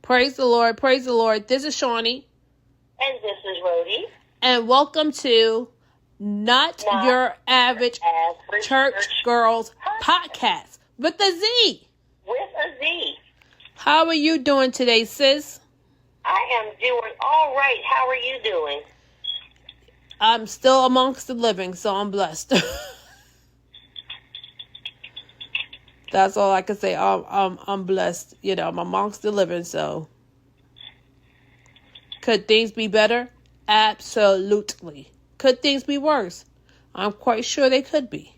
Praise the Lord. Praise the Lord. This is Shawnee. And this is Rhodey. And welcome to Not Your Average Church Girls Podcast with a Z. With a Z. How are you doing today, sis? I am doing all right. How are you doing? I'm still amongst the living, so I'm blessed. That's all I can say. I'm blessed. You know, I'm amongst the living, so. Could things be better? Absolutely. Could things be worse? I'm quite sure they could be.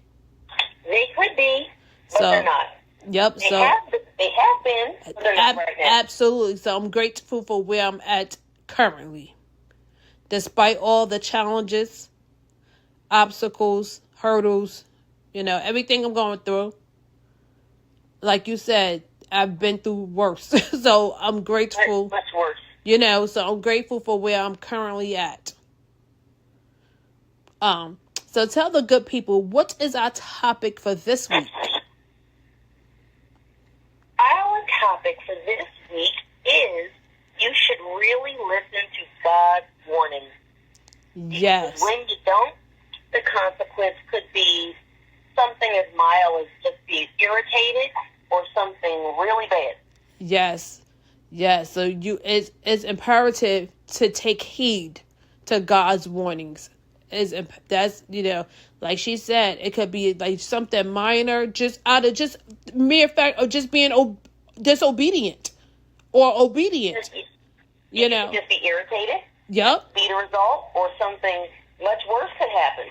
They could be, but they're not. Yep. They have been, but they're not right now. Absolutely. So I'm grateful for where I'm at currently. Despite all the challenges, obstacles, hurdles, you know, everything I'm going through. Like you said, I've been through worse. So I'm grateful. Much worse. You know, so I'm grateful for where I'm currently at. So tell the good people, what is our topic for this week? Our topic for this week is you should really listen to God's warnings. Yes. Because when you don't, the consequence could be something as mild as just being irritated or something really bad. Yes. Yes. So it's imperative to take heed to God's warnings. That's, you know, like she said, it could be like something minor, just out of just mere fact of just being disobedient or obedient. You know, just be irritated. Yep. Be the result, or something much worse could happen.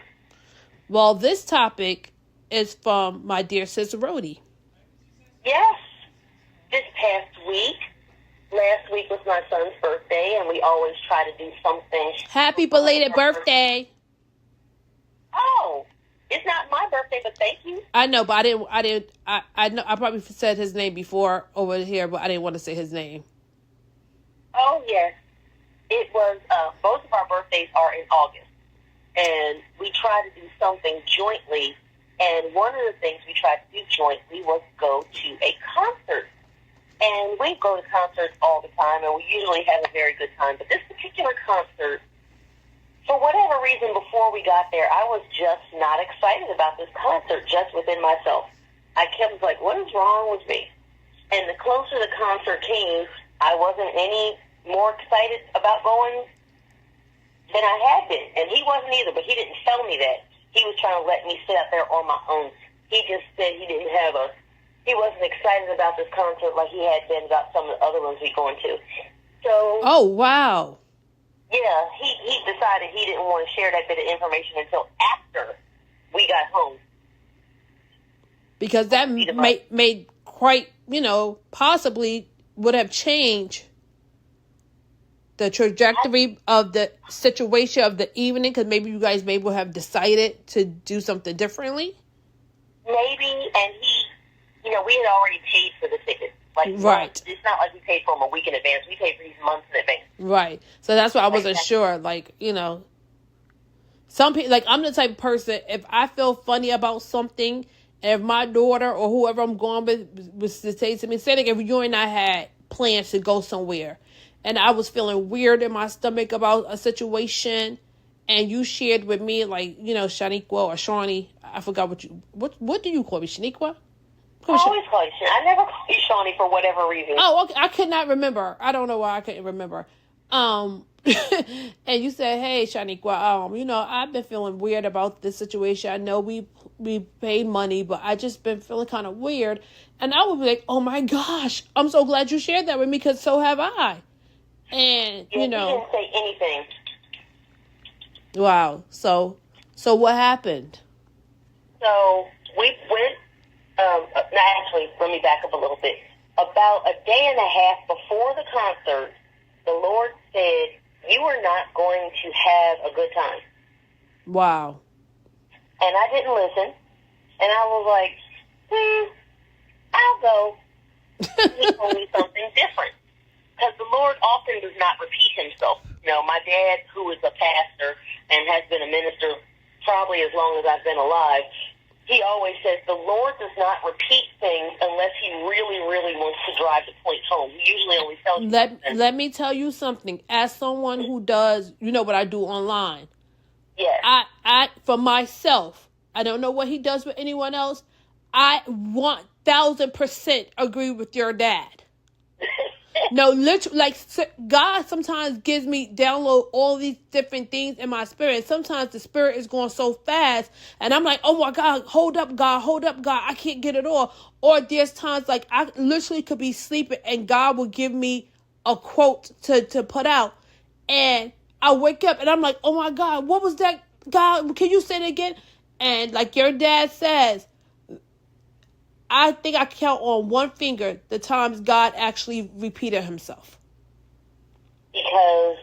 Well, this topic is from my dear sister Rhodey. Yes. This past week, last week was my son's birthday, and we always try to do something. Happy belated birthday. Oh, it's not my birthday, but thank you. I know, but I know I probably said his name before over here, but I didn't want to say his name. Oh, yes. It was, both of our birthdays are in August, and we try to do something jointly, and one of the things we tried to do jointly was go to a concert. And we go to concerts all the time, and we usually have a very good time, but this particular concert, for whatever reason, before we got there, I was just not excited about this concert, just within myself. I kept like, what is wrong with me? And the closer the concert came, I wasn't any more excited about going than I had been. And he wasn't either, but he didn't tell me that. He was trying to let me sit out there on my own. He just said he wasn't excited about this concert like he had been about some of the other ones we'd gone to. So. Oh, wow. Yeah, he decided he didn't want to share that bit of information until after we got home. Because that made quite, you know, possibly would have changed the trajectory of the situation of the evening, because maybe you guys maybe would have decided to do something differently. Maybe, and he, you know, we had already paid for the tickets. Like, right. It's not like we paid for them a week in advance. We paid for these months in advance. Right. So that's why I wasn't sure. Like, you know, some people, like, I'm the type of person, if I feel funny about something, and if my daughter or whoever I'm going with was to say to me, say like if you and I had plans to go somewhere, and I was feeling weird in my stomach about a situation, and you shared with me, like, you know, Shaniqua or Shawnee, I forgot what do you call me, Shaniqua? I always call you Shawnee. I never call you Shawnee for whatever reason. Oh, okay. I could not remember. I don't know why I couldn't remember. And you said, hey, Shaniqua, you know, I've been feeling weird about this situation. I know we paid money, but I just been feeling kind of weird. And I would be like, oh my gosh, I'm so glad you shared that with me, because so have I. And, you know. He didn't say anything. Wow. So what happened? So we went, actually, let me back up a little bit. About a day and a half before the concert, the Lord said, you are not going to have a good time. Wow. And I didn't listen. And I was like, I'll go. He told me something different. Because the Lord often does not repeat himself. You know, my dad, who is a pastor and has been a minister probably as long as I've been alive, he always says the Lord does not repeat things unless he really, really wants to drive the point home. He usually only tells you something. Let me tell you something. As someone who does, you know what I do online. Yes. I for myself, I don't know what he does with anyone else. I 1000% agree with your dad. No, literally, like, God sometimes gives me, download all these different things in my spirit. Sometimes the spirit is going so fast, and I'm like, oh my God, hold up, God, I can't get it all. Or there's times, like, I literally could be sleeping, and God will give me a quote to put out, and I wake up, and I'm like, oh my God, what was that? God, can you say it again? And like your dad says, I think I count on one finger the times God actually repeated himself. Because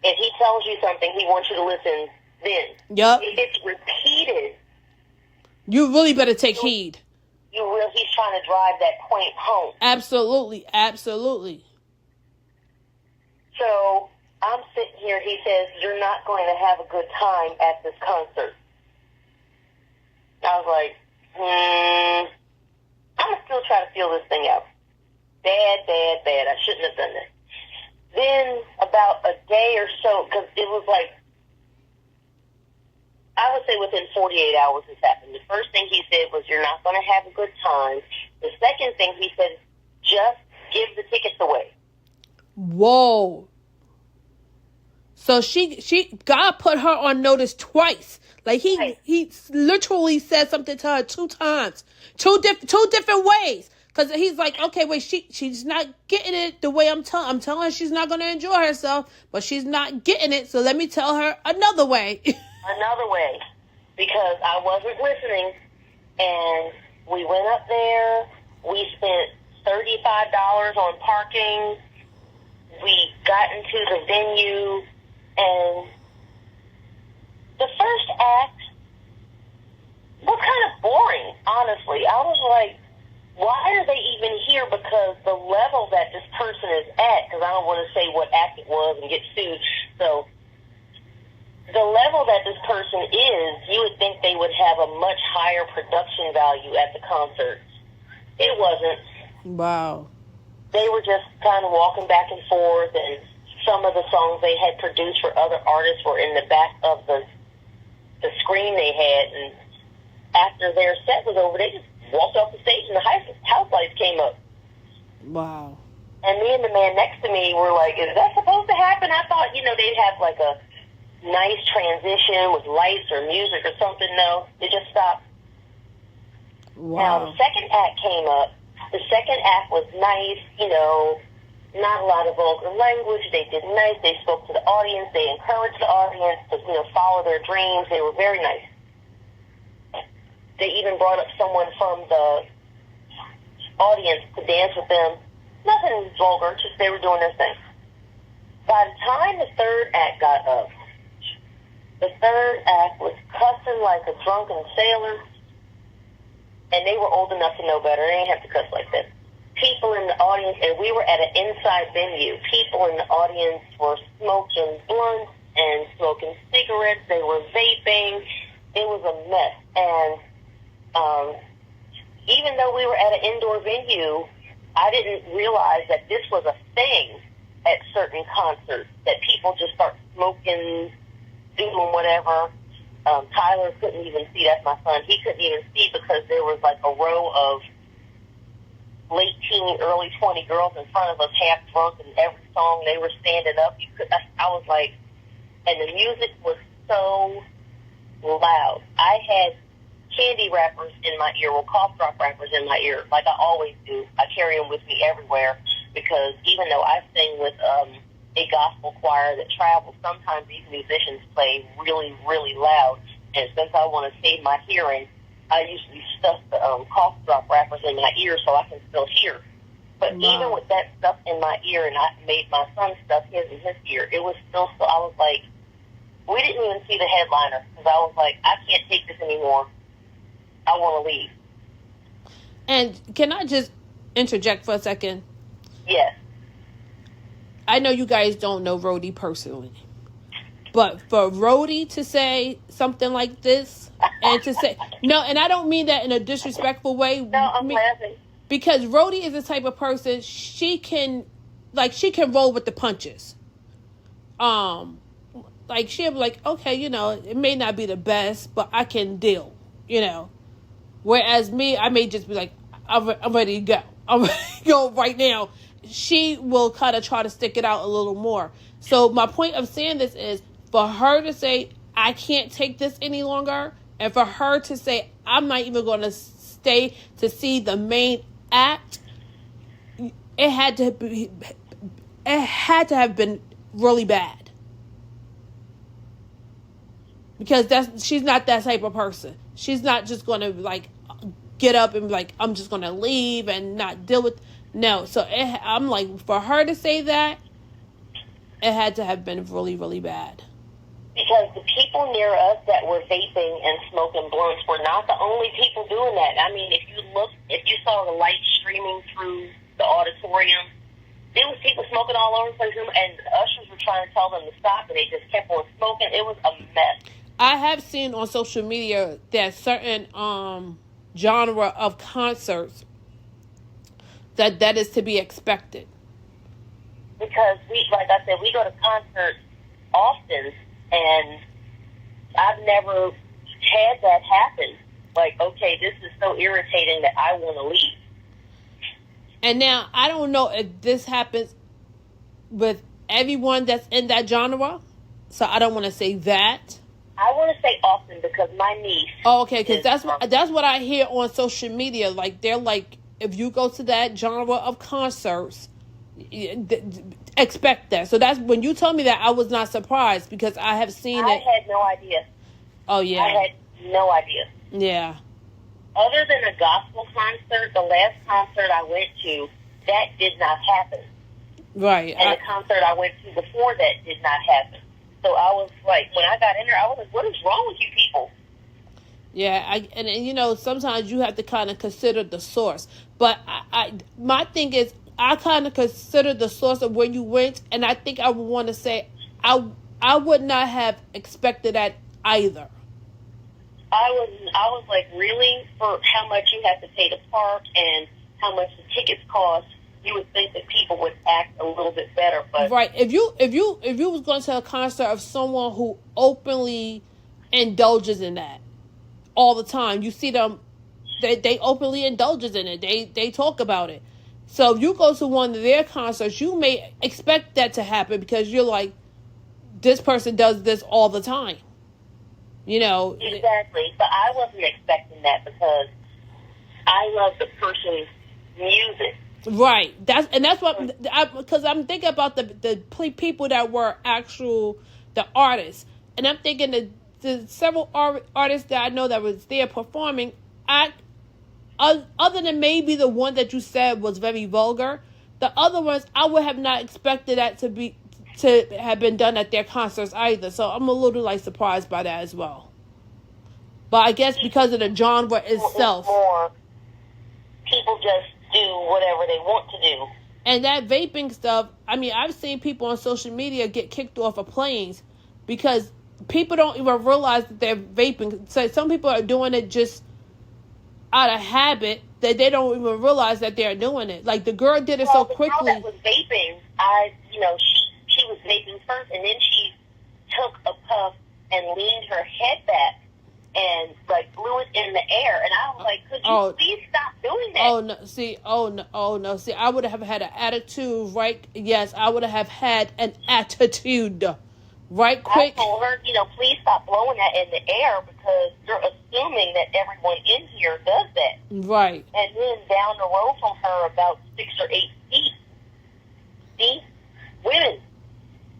if he tells you something, he wants you to listen then. Yep. If it's repeated, you really better take heed. He's trying to drive that point home. Absolutely. So I'm sitting here, he says, you're not going to have a good time at this concert. I was like, I'm going to still try to feel this thing out. Bad. I shouldn't have done that. Then about a day or so, because it was like, I would say within 48 hours this happened. The first thing he said was, you're not going to have a good time. The second thing he said, just give the tickets away. Whoa. So God put her on notice twice. Like he literally said something to her 2 times, two different ways. Because he's like, okay, wait, she's not getting it the way I'm telling her she's not going to enjoy herself, but she's not getting it. So let me tell her another way. Another way, because I wasn't listening, and we went up there. We spent $35 on parking. We got into the venue. And the first act was kind of boring, honestly. I was like, why are they even here? Because the level that this person is at, because I don't want to say what act it was and get sued. So the level that this person is, you would think they would have a much higher production value at the concert. It wasn't. Wow. They were just kind of walking back and forth, and some of the songs they had produced for other artists were in the back of the screen they had, and after their set was over, they just walked off the stage and the house lights came up. Wow. And me and the man next to me were like, is that supposed to happen? I thought, they'd have like a nice transition with lights or music or something. No, it just stopped. Wow. Now, the second act came up. The second act was nice, not a lot of vulgar language. They did nice. They spoke to the audience. They encouraged the audience to, follow their dreams. They were very nice. They even brought up someone from the audience to dance with them. Nothing vulgar, just they were doing their thing. By the time the third act got up, the third act was cussing like a drunken sailor, and they were old enough to know better. They didn't have to cuss like that. People in the audience, and we were at an inside venue, people in the audience were smoking blunts and smoking cigarettes. They were vaping. It was a mess. And even though we were at an indoor venue, I didn't realize that this was a thing at certain concerts, that people just start smoking, doing whatever. Tyler couldn't even see. That's my son. He couldn't even see because there was like a row of late teen, early 20 girls in front of us, half drunk, and every song they were standing up. I was like, and the music was so loud. I had candy wrappers in my ear, cough drop wrappers in my ear, like I always do. I carry them with me everywhere because even though I sing with a gospel choir that travels, sometimes these musicians play really, really loud. And since I want to save my hearing, I usually stuff the cough drop wrappers in my ear so I can still hear. But wow. Even with that stuff in my ear, and I made my son stuff his in his ear, it was still so. I was like, we didn't even see the headliner because I was like, I can't take this anymore. I want to leave. And can I just interject for a second? Yes. I know you guys don't know Rhodey personally. But for Rhodey to say something like this, and to say no, and I don't mean that in a disrespectful way. No, I'm laughing. Because Rhodey is the type of person, she can roll with the punches. Like she'll be like, okay, it may not be the best, but I can deal, Whereas me, I may just be like, I'm ready to go. I'm ready to go right now. She will kind of try to stick it out a little more. So my point of saying this is for her to say, I can't take this any longer, and for her to say, I'm not even going to stay to see the main act, it had to have been really bad. Because she's not that type of person. She's not just going to like get up and be like, I'm just going to leave and not deal with. No. So I'm like, for her to say that, it had to have been really, really bad. Because the people near us that were vaping and smoking blunts were not the only people doing that. I mean, if you saw the light streaming through the auditorium, there was people smoking all over the place, and the ushers were trying to tell them to stop, and they just kept on smoking. It was a mess. I have seen on social media that certain genre of concerts that is to be expected. Because like I said, we go to concerts often, and I've never had that happen. Like, okay, this is so irritating that I want to leave. And now, I don't know if this happens with everyone that's in that genre, so I don't want to say that. I want to say often because my niece... Oh, okay, because that's what I hear on social media. Like, they're like, if you go to that genre of concerts, expect that. So that's when you told me that, I was not surprised because I have seen it. I had no idea. Oh, yeah. I had no idea. Yeah. Other than a gospel concert, the last concert I went to, that did not happen. Right. And the concert I went to before that did not happen. So I was like, when I got in there, I was like, what is wrong with you people? Yeah, and sometimes you have to kind of consider the source. But my thing is, I kind of consider the source of where you went, and I think I would want to say, I would not have expected that either. I was like, really? For how much you have to pay to park and how much the tickets cost, you would think that people would act a little bit better. But right, if you was going to a concert of someone who openly indulges in that all the time, you see them, they openly indulges in it. They talk about it. So if you go to one of their concerts, you may expect that to happen because you're like, this person does this all the time. Exactly. But I wasn't expecting that because I love the person's music. Right. That's what because I'm thinking about the people that were the artists, and I'm thinking the several artists that I know that was there performing. Other than maybe the one that you said was very vulgar, the other ones I would have not expected that to have been done at their concerts either. So I'm a little surprised by that as well. But I guess because of the genre itself, more people just do whatever they want to do. And that vaping stuff, I mean, I've seen people on social media get kicked off of planes because people don't even realize that they're vaping. So some people are doing it just out of habit that they don't even realize that they're doing it. Like the girl did it so quickly. The girl that was vaping, she was vaping first, and then she took a puff and leaned her head back and blew it in the air. And I was like, could you please stop doing that? See, I would have had an attitude, right? Yes, I would have had an attitude, right? Quick. I told her, please stop blowing that in the air because you're assuming that everyone in here does that. Right. And then down the road from her, about 6 or 8 feet, these women,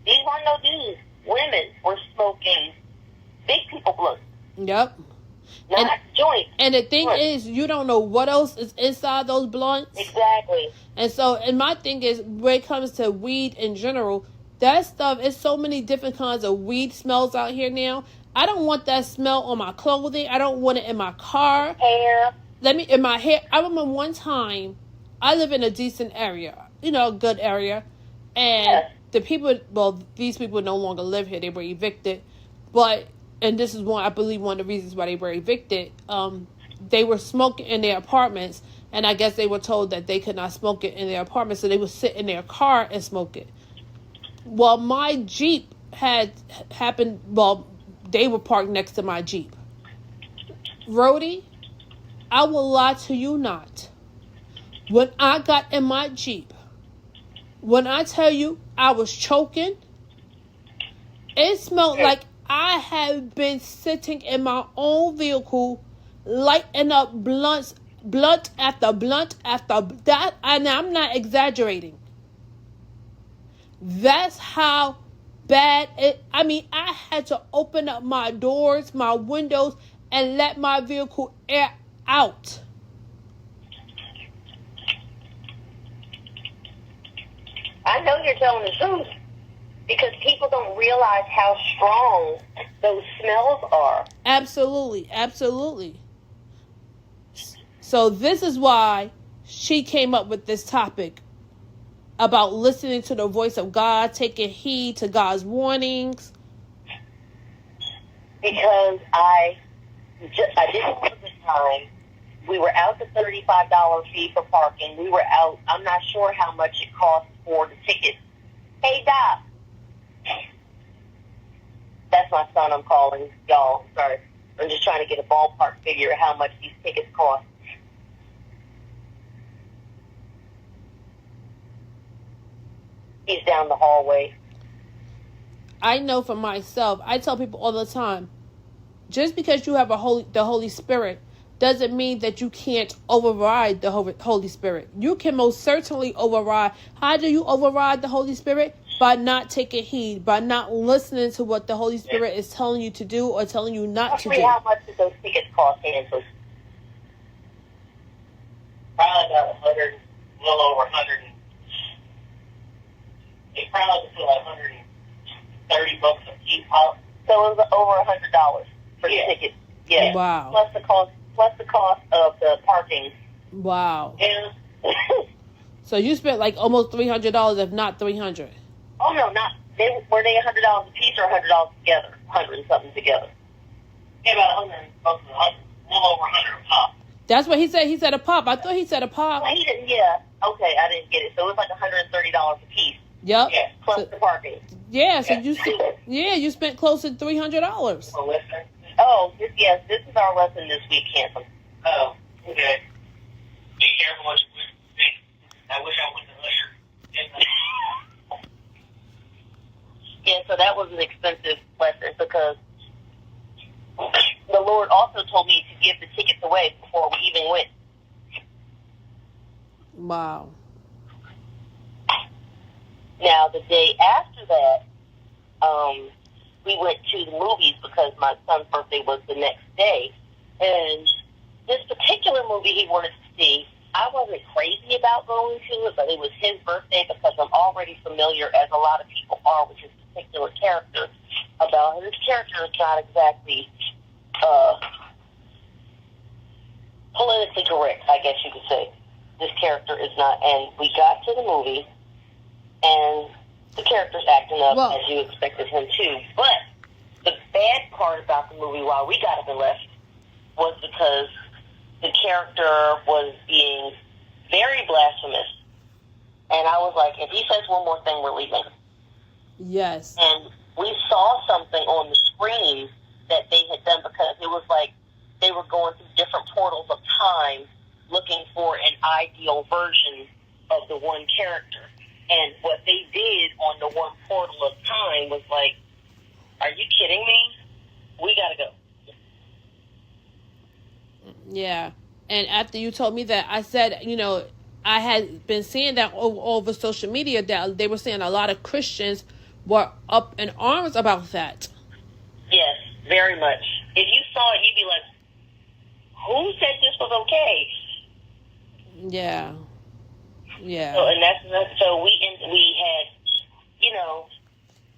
these weren't no dudes, women were smoking big people blunts. Yep. Not joints. And the thing is, you don't know what else is inside those blunts. Exactly. And so, and my thing is, when it comes to weed in general, that stuff is so many different kinds of weed smells out here now. I don't want that smell on my clothing. I don't want it in my car. Hair. In my hair. I remember one time, I live in a decent area, a good area. And the people, well, these people no longer live here. They were evicted. But, and this is one, I believe one of the reasons why they were evicted. They were smoking in their apartments. And I guess they were told that they could not smoke it in their apartment. So they would sit in their car and smoke it. Well, my Jeep had happened, well, they were parked next to my Jeep. Rhodey, I will lie to you not. When I got in my Jeep, when I tell you I was choking, it smelled like I had been sitting in my own vehicle, lighting up blunt after blunt after that, and I'm not exaggerating. That's how bad it. I mean, I had to open up my doors, my windows, and let my vehicle air out. I know you're telling the truth because people don't realize how strong those smells are. Absolutely, absolutely. So this is why she came up with this topic about listening to the voice of God, taking heed to God's warnings. Because I didn't have a good time. We were out the $35 fee for parking. We were out, I'm not sure how much it cost for the ticket. Hey, Doc. That's my son I'm calling, y'all. Sorry. I'm just trying to get a ballpark figure of how much these tickets cost. He's down the hallway. I know for myself, I tell people all the time, just because you have the Holy Spirit doesn't mean that you can't override the Holy Spirit. You can most certainly override. How do you override the Holy Spirit? By not taking heed, by not listening to what the Holy Spirit is telling you to do or telling you not to do. How much did those tickets cost, Angela? Probably about 100, a little over 100. They probably was like $130 a piece. So it was over $100 for the ticket. Yeah. Wow. Plus the cost of the parking. Wow. Yeah. So you spent like almost $300, if not $300. Oh no, not were they $100 a piece or $100 together? 100 and something together. Yeah, about 100, a little over 100 a pop. That's what he said. He said a pop. I thought he said a pop. Well, he didn't. Yeah. Okay, I didn't get it. So it was like $130 a piece. Yep. Yeah, plus the parking. Yeah. So you spent close to $300. Oh, yes. This is our lesson this week, Handsome. Oh, okay. Be careful what you think. I wish I went to Usher. Yeah, so that was an expensive lesson because the Lord also told me to give the tickets away before we even went. Wow. Now, the day after that, we went to the movies because my son's birthday was the next day. And this particular movie he wanted to see, I wasn't crazy about going to it, but it was his birthday because I'm already familiar, as a lot of people are, with his particular character. About his character is not exactly politically correct, I guess you could say. This character is not. And we got to the movie, and the character's acting up as you expected him to. But the bad part about the movie, while we got up and left, was because the character was being very blasphemous. And I was like, if he says one more thing, we're leaving. Yes. And we saw something on the screen that they had done because it was like they were going through different portals of time looking for an ideal version of the one character. And what they did on the one portal of time was like, are you kidding me? We gotta go. Yeah. And after you told me that, I said, I had been seeing that all over social media that they were saying a lot of Christians were up in arms about that. Yes, very much. If you saw it, you'd be like, who said this was okay? Yeah. Yeah. So we had,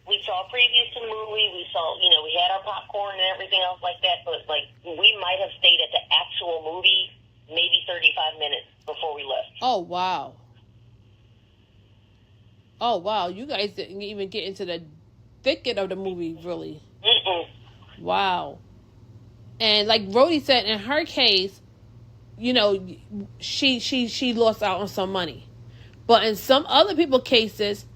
we saw previews to the movie. We saw, we had our popcorn and everything else like that. But like, we might have stayed at the actual movie maybe 35 minutes before we left. Oh wow. Oh, wow. You guys didn't even get into the thicket of the movie, really. Mm-mm. Wow. And like Rhodey said, in her case, you know, she lost out on some money. But in some other people's cases,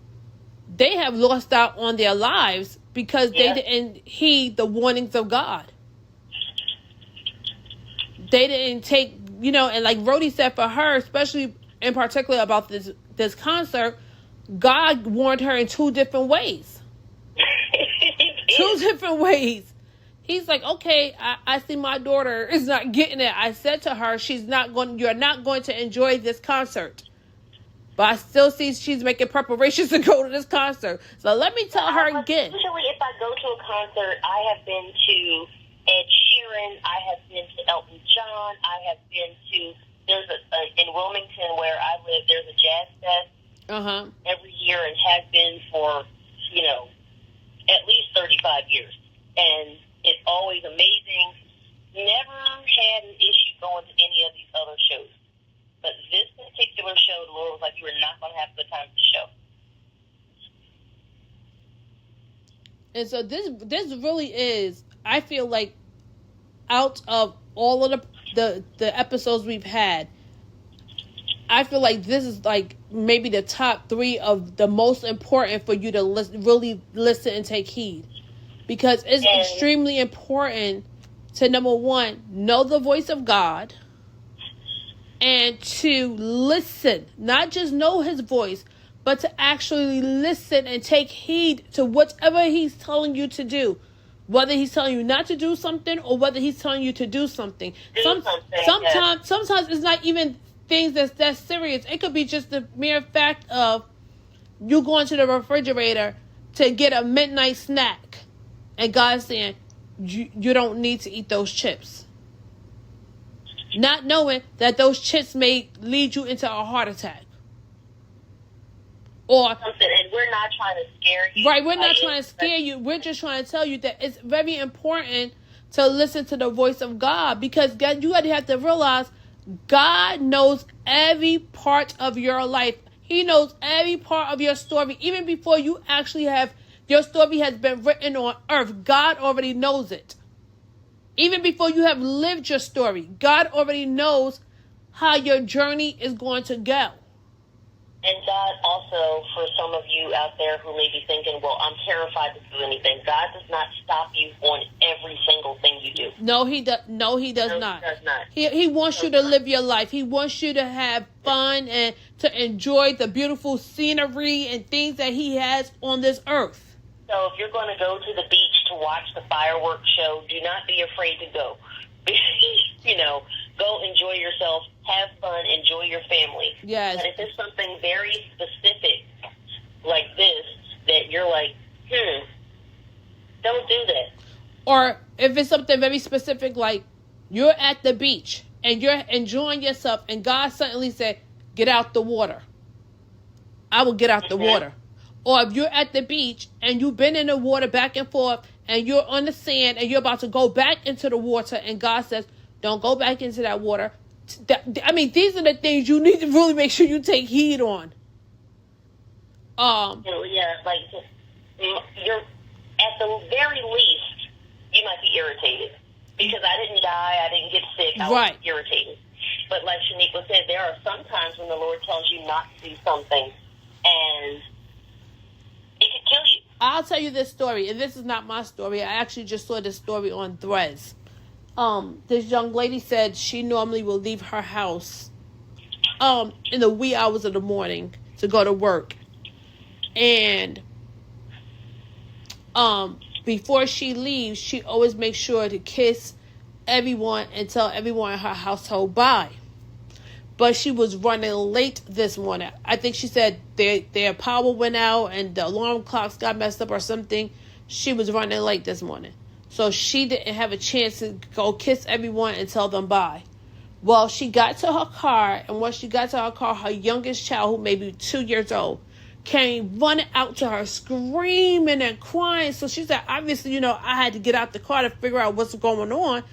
they have lost out on their lives because they didn't heed the warnings of God. They didn't take, you know, and like Rhodey said, for her, especially in particular about this concert, God warned her in 2 different ways. 2 different ways. He's like, okay, I see my daughter is not getting it. I said to her, you're not going to enjoy this concert. But I still see she's making preparations to go to this concert. So let me tell her again. Usually if I go to a concert, I have been to Ed Sheeran, I have been to Elton John, I have been to, in Wilmington where I live, there's a jazz fest every year and has been for, you know, at least 35 years. And it's always amazing. Never had an issue going to any of these other shows. But this particular show, the Lord was like, you are not going to have a good time at the show. And so this really is, I feel like, out of all of the episodes we've had, I feel like this is like maybe the top 3 of the most important for you to really listen and take heed. Because it's extremely important to, number 1, know the voice of God, and to listen, not just know his voice, but to actually listen and take heed to whatever he's telling you to do. Whether he's telling you not to do something or whether he's telling you to do something. Sometimes it's not even things that's serious. It could be just the mere fact of you going to the refrigerator to get a midnight snack. And God's saying, you don't need to eat those chips. Not knowing that those chips may lead you into a heart attack. Or something, and we're not trying to scare you. Right, we're not trying to scare you. We're just trying to tell you that it's very important to listen to the voice of God. Because you have to realize God knows every part of your life. He knows every part of your story. Even before you actually have, your story has been written on earth. God already knows it. Even before you have lived your story, God already knows how your journey is going to go. And God also, for some of you out there who may be thinking, well, I'm terrified to do anything. God does not stop you on every single thing you do. No, he does not. He does not. He wants you to live your life. He wants you to have fun and to enjoy the beautiful scenery and things that he has on this earth. So if you're going to go to the beach to watch the fireworks show, do not be afraid to go. You know, go enjoy yourself, have fun, enjoy your family. Yes. But if it's something very specific like this, that you're like, don't do that. Or if it's something very specific like you're at the beach and you're enjoying yourself and God suddenly said, get out the water. I will get out the water. Or if you're at the beach and you've been in the water back and forth and you're on the sand and you're about to go back into the water and God says, don't go back into that water. I mean, these are the things you need to really make sure you take heed on. Yeah, like you're at the very least, you might be irritated because I didn't die, I didn't get sick, I was irritated. But like Shaniqua said, there are some times when the Lord tells you not to do something, and it could kill you. I'll tell you this story, and this is not my story. I actually just saw this story on Threads. This young lady said she normally will leave her house in the wee hours of the morning to go to work. And before she leaves, she always makes sure to kiss everyone and tell everyone in her household bye. But she was running late this morning. I think she said their power went out and the alarm clocks got messed up or something. She was running late this morning. So she didn't have a chance to go kiss everyone and tell them bye. Well, she got to her car, and once she got to her car, her youngest child, who may be 2 years old, came running out to her, screaming and crying. So she said, obviously, I had to get out the car to figure out what's going on.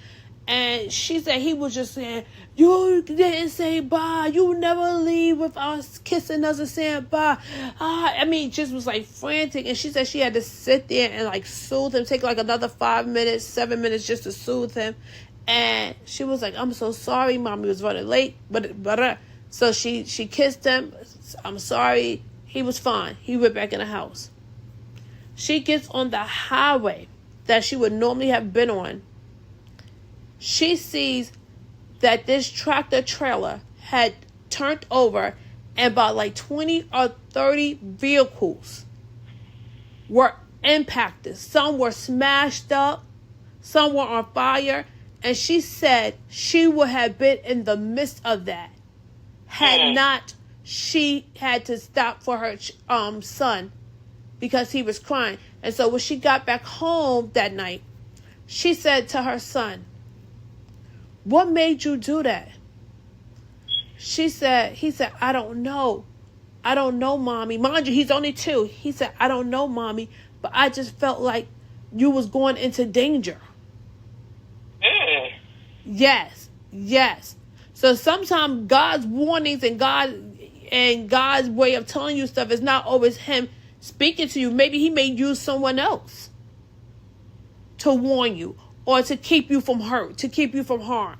And she said he was just saying, you didn't say bye. You never leave without kissing us and saying bye. I mean, just was like frantic. And she said she had to sit there and like soothe him, take like another 5 minutes, 7 minutes just to soothe him. And she was like, I'm so sorry, Mommy was running late. But so she kissed him. I'm sorry. He was fine. He went back in the house. She gets on the highway that she would normally have been on. She sees that this tractor trailer had turned over and about like 20 or 30 vehicles were impacted. Some were smashed up. Some were on fire. And she said she would have been in the midst of that had not she had to stop for her son because he was crying. And so when she got back home that night, she said to her son, what made you do that? He said, I don't know. I don't know, Mommy. Mind you, he's only 2. He said, I don't know, Mommy, but I just felt like you was going into danger. Yes. So sometimes God's warnings and God's way of telling you stuff is not always him speaking to you. Maybe he may use someone else to warn you or to keep you from hurt, to keep you from harm.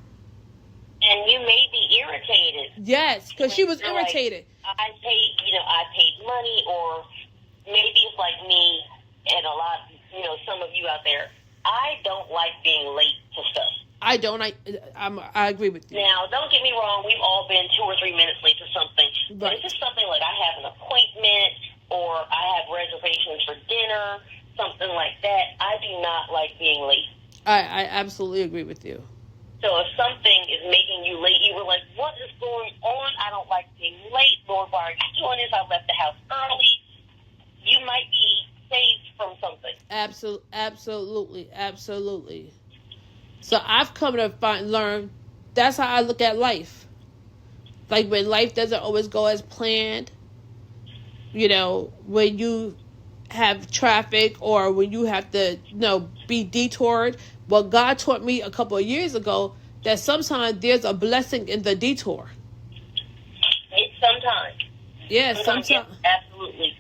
And you may be irritated. Yes, because she was irritated. Like, I paid money, or maybe it's like me and a lot, some of you out there. I don't like being late to stuff. I don't. I agree with you. Now, don't get me wrong. We've all been 2 or 3 minutes late to something. Right. But if it's something like I have an appointment or I have reservations for dinner, something like that, I do not like being late. I absolutely agree with you. So if something is making you late, you were like, what is going on? I don't like being late. Lord, why are you doing this? I left the house early. You might be saved from something. Absolutely. So I've come to learn that's how I look at life. Like when life doesn't always go as planned, when you have traffic or when you have to, be detoured. Well, God taught me a couple of years ago that sometimes there's a blessing in the detour. Sometimes. Yeah, sometimes. Yes, absolutely.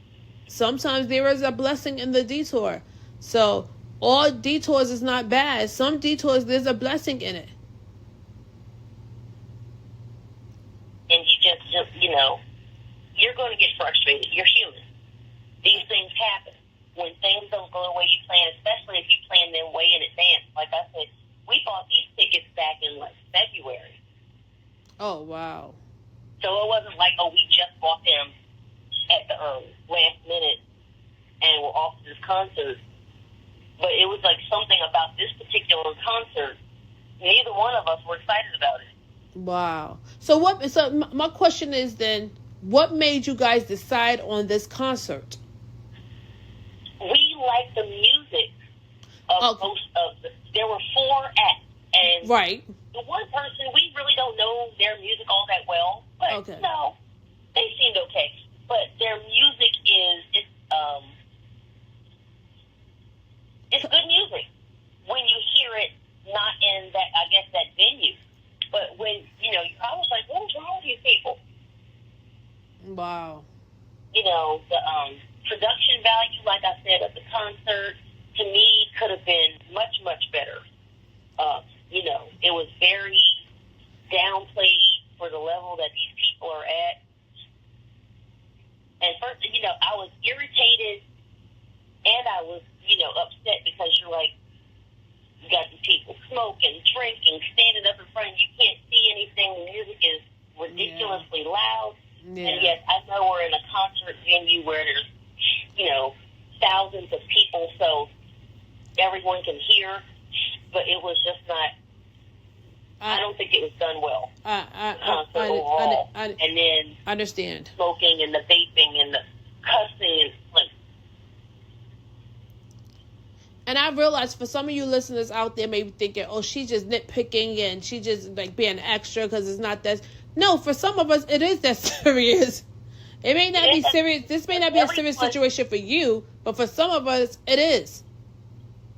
Sometimes there is a blessing in the detour. So all detours is not bad. Some detours, there's a blessing in it. And you just you're going to get frustrated. You're human. These things happen. When things don't go the way you plan, especially if you plan them way in advance. Like I said, we bought these tickets back in February. Oh, wow. So it wasn't like, we just bought them at the last minute and we're off to this concert. But it was like something about this particular concert. Neither one of us were excited about it. Wow. So my question is then, what made you guys decide on this concert? We like the music of most of there were 4 acts. And right. The one person, we really don't know their music all that well. But no, they seemed okay. But their music it's good music when you hear it not in that, I guess, that venue. But when, I was like, what is wrong with you people? Wow. The production value, like I said, of the concert, to me, could have been much, much better. It was very downplayed for the level that these people are at. And first, I was irritated and I was, upset because you're like, you got these people smoking, drinking, standing up in front, you can't see anything, the music is ridiculously loud. Yeah. And yes, I know we're in a concert venue where there's, thousands of people, so everyone can hear, but it was just not, I don't think it was done well. Overall. And then understand smoking and the vaping and the cussing and And I realize for some of you listeners out there may be thinking, oh, she's just nitpicking and she just being extra because it's not that. No, for some of us, it is that serious. It may not be serious. This may not be a serious situation for you, but for some of us, it is.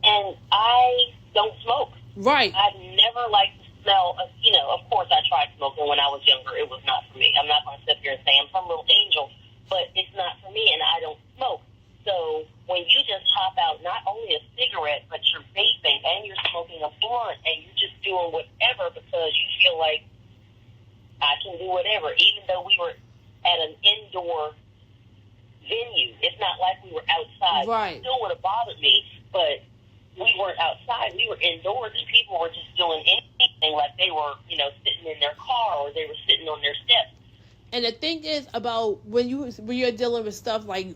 And I don't smoke. Right. I've never liked the smell of, of course I tried smoking when I was younger. It was not for me. I'm not going to sit here and say I'm some little angel, but it's not for me, and I don't smoke. So when you just hop out not only a cigarette, but you're vaping and you're smoking a blunt and you're just doing whatever because you feel like I can do whatever, even though we were at an indoor venue. It's not like we were outside. Right. It still would have bothered me, but we weren't outside. We were indoors, and people were just doing anything, like they were, sitting in their car or they were sitting on their steps. And the thing is about when you're dealing with stuff like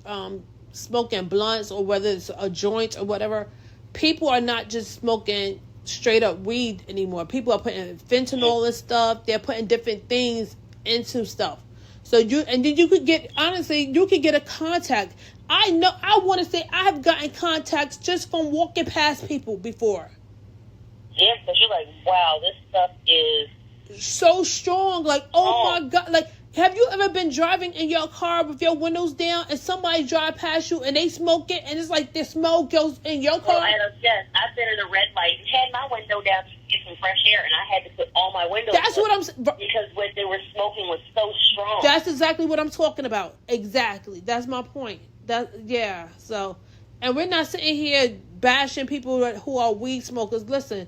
smoking blunts or whether it's a joint or whatever, people are not just smoking straight up weed anymore. People are putting fentanyl and stuff. They're putting different things into stuff. So then you could get a contact. I want to say I have gotten contacts just from walking past people before. Yeah, because you're like, wow, this stuff is so strong. Like, oh my God. Like, have you ever been driving in your car with your windows down and somebody drive past you and they smoke it and it's like the smoke goes in your car? Yes, I've been at a red light and had my window down to get some fresh air, and I had to put all my windows That's up what I'm saying. because what they were smoking was so strong. That's exactly what I'm talking about. Exactly. That's my point. So, and we're not sitting here bashing people who are weed smokers. Listen,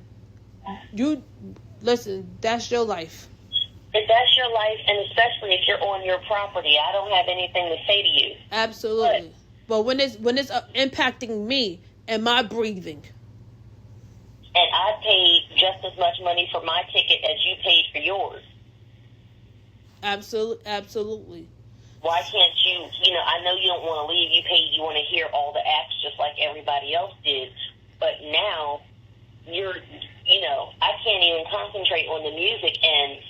that's your life. If that's your life, and especially if you're on your property, I don't have anything to say to you. Absolutely. But when it's impacting me and my breathing. And I paid just as much money for my ticket as you paid for yours. Absolutely. Why can't you, I know you don't want to leave. You want to hear all the acts just like everybody else did. But now, I can't even concentrate on the music. And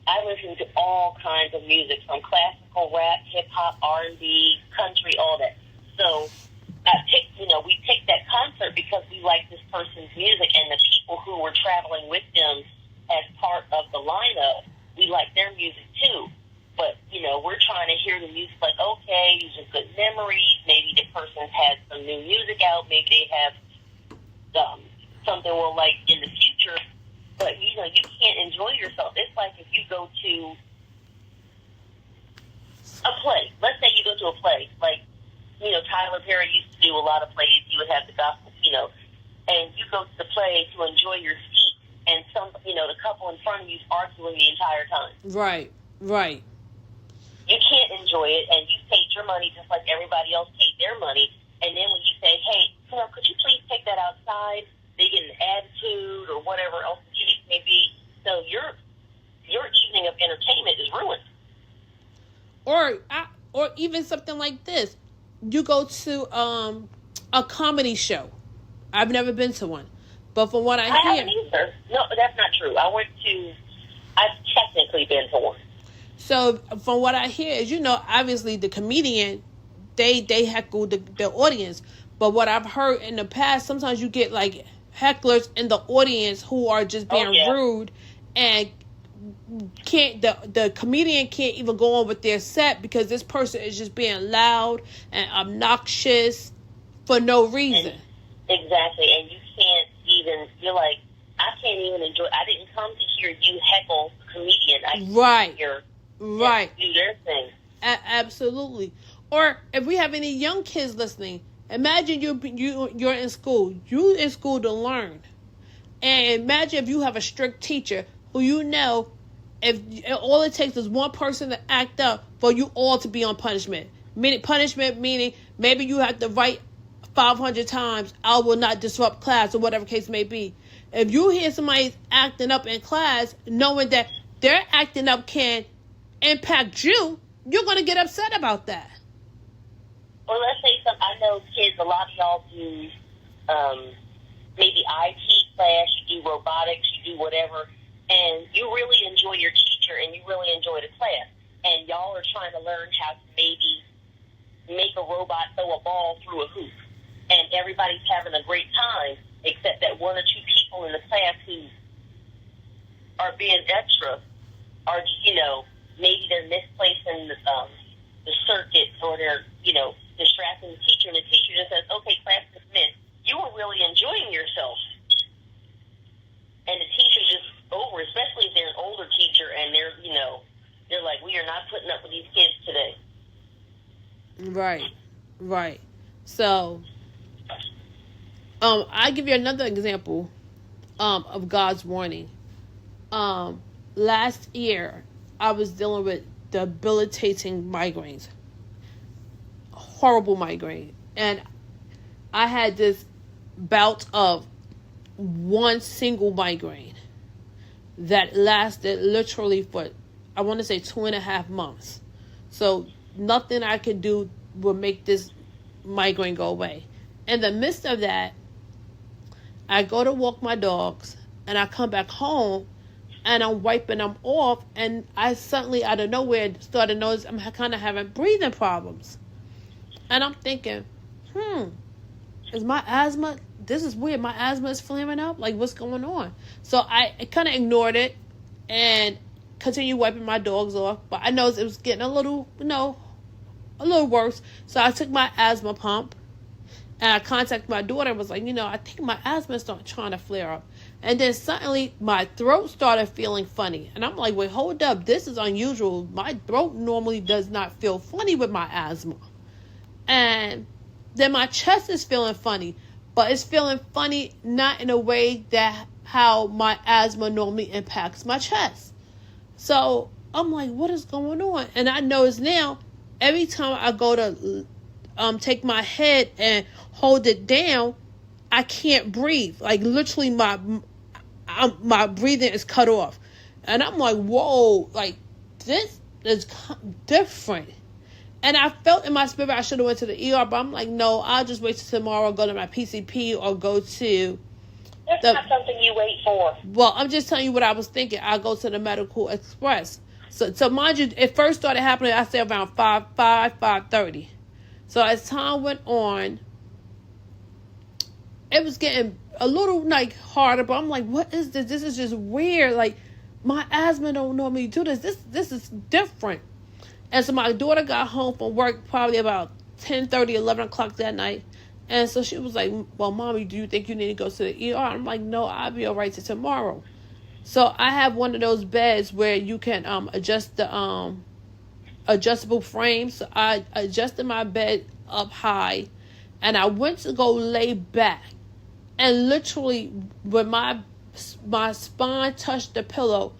I listen to all kinds of music, from classical, rap, hip-hop, R&B, country, all that. So we picked that concert because we like this person's music, and the people who were traveling with them as part of the lineup, we like their music too. But, we're trying to hear the music like, okay, these are good memories. Maybe the person's had some new music out. Maybe they have something we'll like in the future. But, you can't enjoy yourself. It's like if you go to a play. Let's say you go to a play. Like, Tyler Perry used to do a lot of plays. He would have the gospel, and you go to the play to enjoy your seat, and the couple in front of you is arguing the entire time. Right. You can't enjoy it, and you paid your money just like everybody else paid their money. And then when you say, hey, could you please take that outside? They get an attitude or whatever else the case may be. So your evening of entertainment is ruined. Or even something like this. You go to a comedy show. I've never been to one. But from what I hear... haven't either. No, that's not true. I've technically been to one. So from what I hear is, obviously the comedian, they heckle the audience. But what I've heard in the past, sometimes you get like hecklers in the audience who are just being rude, and the comedian can't even go on with their set because this person is just being loud and obnoxious for no reason. Exactly, and you can't even, you're like, I can't even enjoy, I didn't come to hear you heckle the comedian. I came to hear them do their thing. Absolutely. Or if we have any young kids listening, imagine you're in school. You're in school to learn. And imagine if you have a strict teacher who if all it takes is one person to act up for you all to be on punishment. Meaning maybe you have to write 500 times, I will not disrupt class, or whatever case may be. If you hear somebody acting up in class, knowing that their acting up can impact you, you're going to get upset about that. Well, let's say I know kids, a lot of y'all do maybe IT class, you do robotics, you do whatever, and you really enjoy your teacher and you really enjoy the class, and y'all are trying to learn how to maybe make a robot throw a ball through a hoop, and everybody's having a great time, except that one or two people in the class who are being extra are, maybe they're misplacing the circuits, or they're, distracting the teacher, and the teacher just says, okay, class dismissed. You were really enjoying yourself. Right. Right. So, I give you another example of God's warning. Last year I was dealing with debilitating migraines. Horrible migraine. And I had this bout of one single migraine that lasted literally for, I want to say, 2.5 months. So nothing I could do would make this migraine go away. In the midst of that, I go to walk my dogs, and I come back home, and I'm wiping them off, and I suddenly, out of nowhere, started noticing I'm kind of having breathing problems. And I'm thinking, is my asthma, this is weird, my asthma is flaring up? Like, what's going on? So I kind of ignored it and continued wiping my dogs off. But I noticed it was getting a little worse. So I took my asthma pump, and I contacted my daughter and was like, I think my asthma is trying to flare up. And then suddenly my throat started feeling funny. And I'm like, wait, hold up. This is unusual. My throat normally does not feel funny with my asthma. And then my chest is feeling funny. But it's feeling funny not in a way that how my asthma normally impacts my chest. So I'm like, what is going on? And I notice now, every time I go to take my head and hold it down, I can't breathe. Like, literally my breathing is cut off. And I'm like, whoa, like, this is different. And I felt in my spirit I should have went to the ER, but I'm like, no, I'll just wait till tomorrow, go to my PCP, or go to... That's not something you wait for. Well, I'm just telling you what I was thinking. I'll go to the Medical Express. So mind you, it first started happening, I say around 5:30. So as time went on, it was getting a little like harder, but I'm like, what is this? This is just weird. Like, my asthma don't normally do this. This is different. And so my daughter got home from work probably about 10:30, 11 o'clock that night. And so she was like, well, Mommy, do you think you need to go to the ER? I'm like, no, I'll be all right till tomorrow. So I have one of those beds where you can adjust the adjustable frame. So I adjusted my bed up high, and I went to go lay back. And literally, when my spine touched the pillow,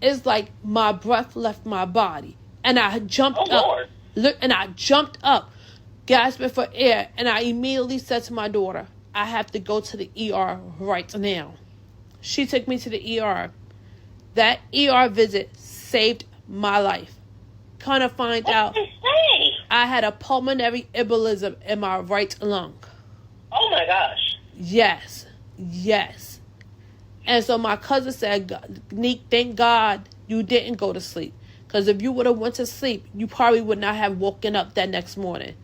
it's like my breath left my body. And I jumped up. Lord. Look, and I jumped up, gasping for air. And I immediately said to my daughter, I have to go to the ER right now. She took me to the ER. That ER visit saved my life. Kind of find out I had a pulmonary embolism in my right lung. Oh my gosh. Yes. And so my cousin said, Neek, thank God you didn't go to sleep. Because if you would have went to sleep, you probably would not have woken up that next morning.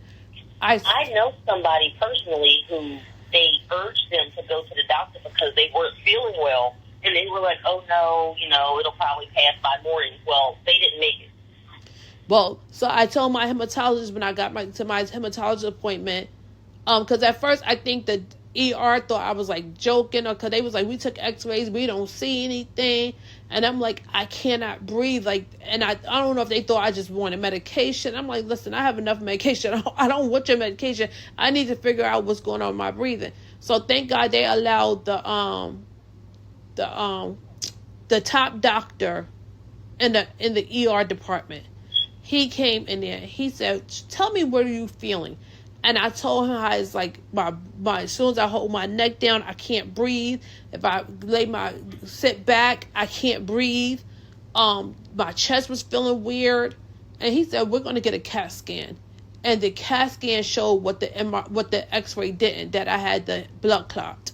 I know somebody personally who they urged them to go to the doctor because they weren't feeling well. And they were like, oh no, it'll probably pass by morning. Well, they didn't make it. Well, so I told my hematologist when I got to my hematologist appointment, because at first I think the ER thought I was like joking, or because they was like, we took x-rays, we don't see anything. And I'm like, I cannot breathe. Like, and I don't know if they thought I just wanted medication. I'm like, listen, I have enough medication. I don't want your medication. I need to figure out what's going on with my breathing. So thank God they allowed the top doctor in the ER department. He came in there. He said, tell me, what are you feeling? And I told him how it's like my as soon as I hold my neck down, I can't breathe. If I sit back, I can't breathe. My chest was feeling weird. And he said, we're going to get a CAT scan. And the CAT scan showed what the X-ray didn't, that I had the blood clot.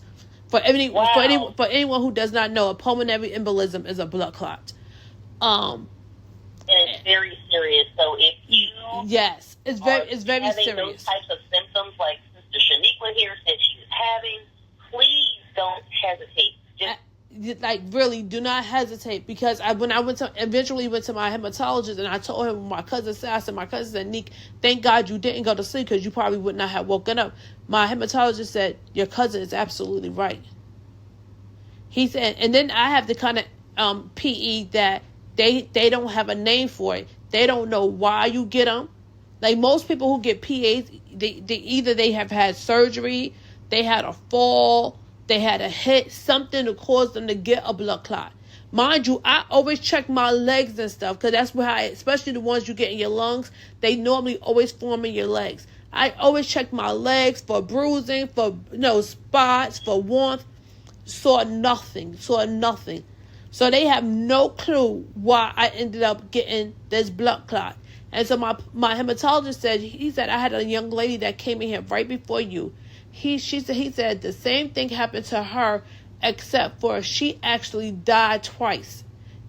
For anyone who does not know, a pulmonary embolism is a blood clot. And it's very serious. So if you it's very having serious. Those types of symptoms like Sister Shaniqua here said she was having, please don't hesitate. Like, really, do not hesitate, because when I eventually went to my hematologist, and I told him what my cousin said. I said, my cousin said, Neek, thank God you didn't go to sleep, because you probably would not have woken up. My hematologist said, your cousin is absolutely right. He said, and then I have to kind of PE that they don't have a name for it. They don't know why you get them. Like most people who get PAs, they either they have had surgery, they had a fall, they had a hit, something to cause them to get a blood clot. Mind you, I always check my legs and stuff because that's where especially the ones you get in your lungs, they normally always form in your legs. I always check my legs for bruising, for spots, for warmth. Saw nothing. So they have no clue why I ended up getting this blood clot. And so my hematologist said, he said, I had a young lady that came in here right before you. He said the same thing happened to her, except for she actually died twice.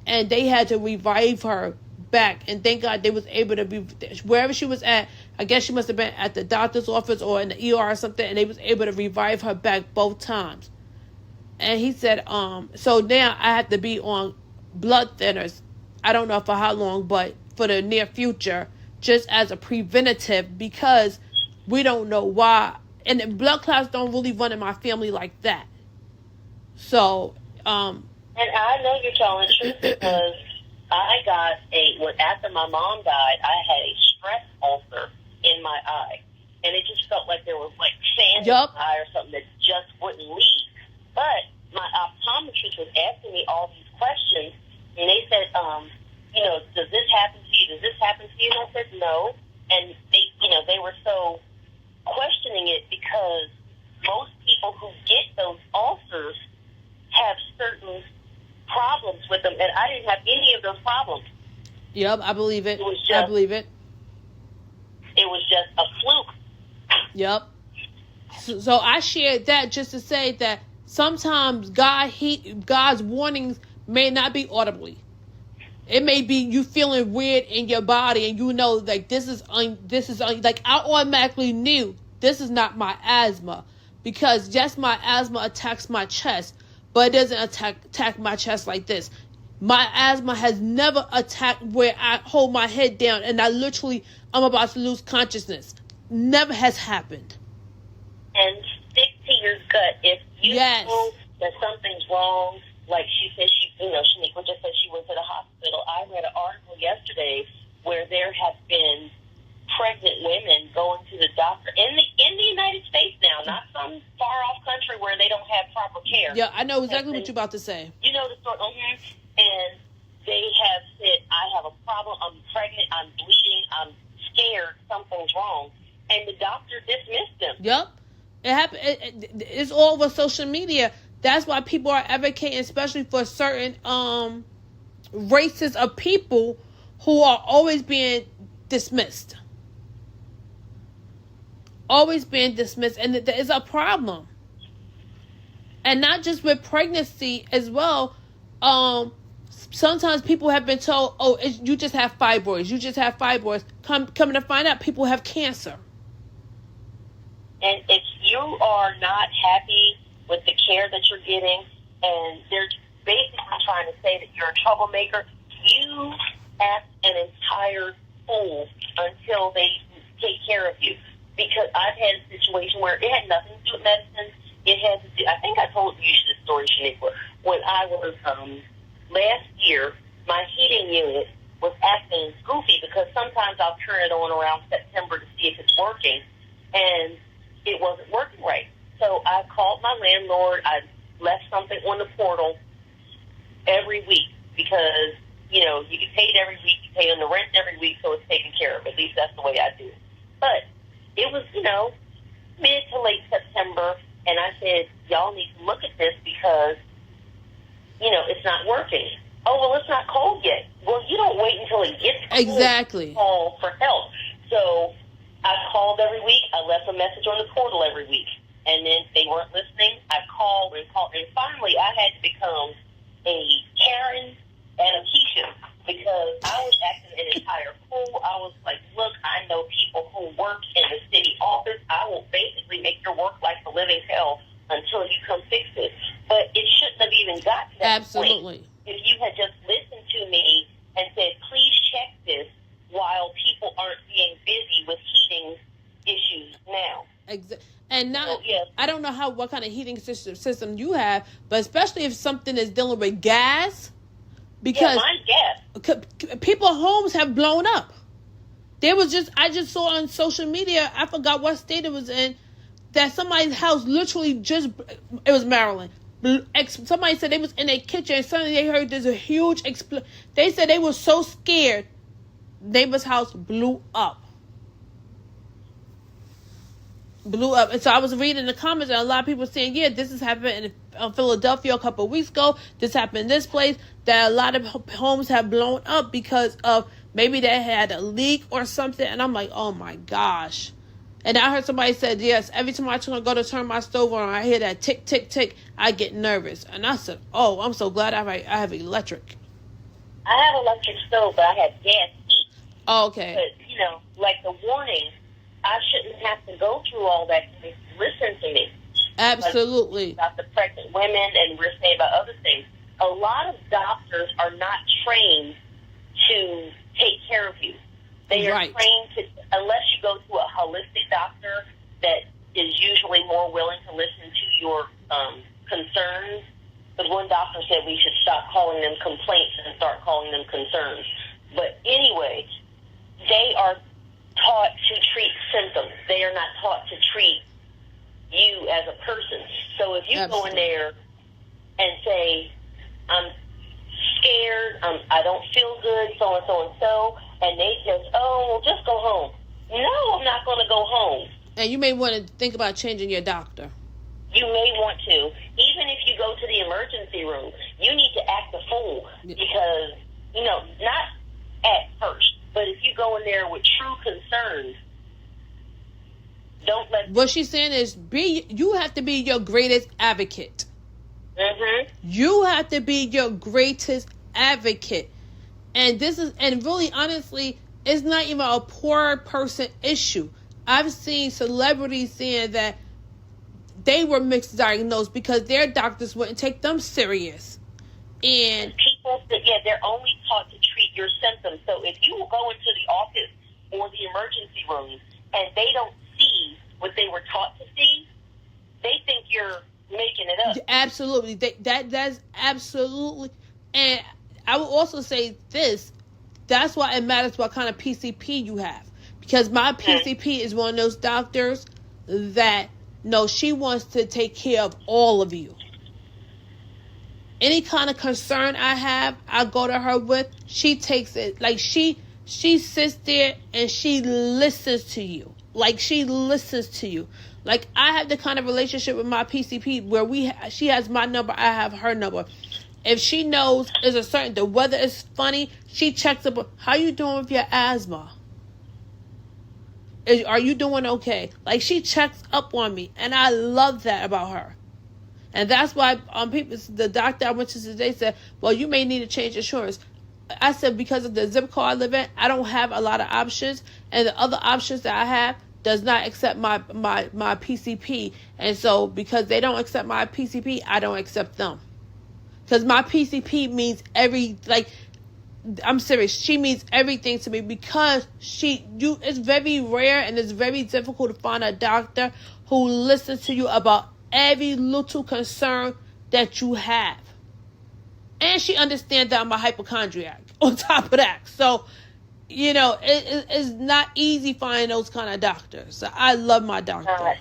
And they had to revive her back. And thank God they was able to be, wherever she was at, I guess she must have been at the doctor's office or in the ER or something, and they was able to revive her back both times. And he said, so now I have to be on blood thinners. I don't know for how long, but for the near future, just as a preventative, because we don't know why. And the blood clots don't really run in my family like that. So, and I know you're telling the truth because I got after my mom died, I had a stress ulcer in my eye. And it just felt like there was like sand in my eye or something that just wouldn't leave. But my optometrist was asking me all these questions, and they said, does this happen to you? Does this happen to you? And I said, no. And they were so questioning it because most people who get those ulcers have certain problems with them, and I didn't have any of those problems. Yep, I believe it. I believe it. It was just a fluke. Yep. So I shared that just to say that sometimes God's warnings may not be audibly. It may be you feeling weird in your body, and like this is like I automatically knew this is not my asthma, because yes, my asthma attacks my chest, but it doesn't attack my chest like this. My asthma has never attacked where I hold my head down and I'm about to lose consciousness. Never has happened. And stick to your gut. If you know that something's wrong, like she said, Shaniqua just said she went to the hospital. I read an article yesterday where there have been pregnant women going to the doctor in the United States now, not some far off country where they don't have proper care. Yeah, I know exactly what you're about to say. You know the story. And they have said, I have a problem, I'm pregnant, I'm bleeding, I'm scared, something's wrong. And the doctor dismissed them. Yep. It happened. It's all over social media. That's why people are advocating, especially for certain races of people who are always being dismissed. Always being dismissed. And there is a problem. And not just with pregnancy as well. Sometimes people have been told, you just have fibroids. You just have fibroids. Coming to find out, people have cancer. And if you are not happy with the care that you're getting, and they're basically trying to say that you're a troublemaker, you act an entire fool until they take care of you. Because I've had a situation where it had nothing to do with medicine. It had to do, I think I told you this story, Shaniqua, when I was, last year, my heating unit was acting goofy because sometimes I'll turn it on around September to see if it's working, and it wasn't working right. So I called my landlord. I left something on the portal every week because, you get paid every week. You pay on the rent every week, so it's taken care of. At least that's the way I do it. But it was, mid to late September, and I said, y'all need to look at this because, it's not working. Oh, well, it's not cold yet. Well, you don't wait until it gets cold exactly. to call for help. So I called every week. I left a message on the portal every week. And then they weren't listening. I called. And finally, I had to become a Karen and a Keisha because I was acting an entire fool. I was like, look, I know people who work in the city office. I will basically make your work life a living hell until you come fix it. But it shouldn't have even got to that Absolutely. point. If you had just listened to me and said, please check this while people aren't being busy with heating issues now. And now, I don't know what kind of heating system you have, but especially if something is dealing with gas, because mine's gas. People's homes have blown up. I just saw on social media, I forgot what state it was in, that somebody's house literally it was Maryland. Somebody said they was in a kitchen and suddenly they heard there's a huge explosion. They said they were so scared, neighbor's house blew up. And so I was reading the comments, and a lot of people saying, yeah, this has happened in Philadelphia a couple of weeks ago. This happened in this place, that a lot of homes have blown up because of maybe they had a leak or something. And I'm like, oh my gosh. And I heard somebody said, yes, every time I go to turn my stove on, I hear that tick, tick, tick, I get nervous. And I said, oh, I'm so glad I have electric. I have electric stove, but I have gas heat. Oh, okay. But, like the warning, I shouldn't have to go through all that to listen to me. Absolutely. About the pregnant women, and we're saying about other things. A lot of doctors are not trained to take care of you. They are trained to, unless you go to a holistic doctor that is usually more willing to listen to your concerns. Because one doctor said we should stop calling them complaints and start calling them concerns. But anyway, they are taught to treat symptoms. They are not taught to treat you as a person. So if you go in there and say, I'm scared, I don't feel good, so and so and so, and they just, just go home. No, I'm not going to go home. And you may want to think about changing your doctor. You may want to. Even if you go to the emergency room, you need to act a fool because, not at first, but if you go in there with true concerns, don't let... What she's saying is, you have to be your greatest advocate. Mm-hmm. You have to be your greatest advocate. And really, honestly, it's not even a poor person issue. I've seen celebrities saying that they were mixed diagnosed because their doctors wouldn't take them serious. And people, they're only taught to treat your symptoms. So if you go into the office or the emergency room and they don't see what they were taught to see, they think you're making it up. Absolutely. That's absolutely. And I will also say this. That's why it matters what kind of PCP you have. Because my PCP is one of those doctors that, no, she wants to take care of all of you. Any kind of concern I have, I go to her with. She takes it. Like, she sits there and she listens to you. Like, she listens to you. Like, I have the kind of relationship with my PCP where she has my number, I have her number. If she knows the weather is funny, she checks up. How you doing with your asthma? Are you doing okay? Like, she checks up on me, and I love that about her. And that's why the doctor I went to today said, well, you may need to change insurance. I said, because of the zip code I live in, I don't have a lot of options, and the other options that I have does not accept my PCP. And so because they don't accept my PCP, I don't accept them. Because my PCP means I'm serious. She means everything to me because it's very rare and it's very difficult to find a doctor who listens to you about every little concern that you have. And she understands that I'm a hypochondriac on top of that. So, it's not easy finding those kind of doctors. So I love my doctor.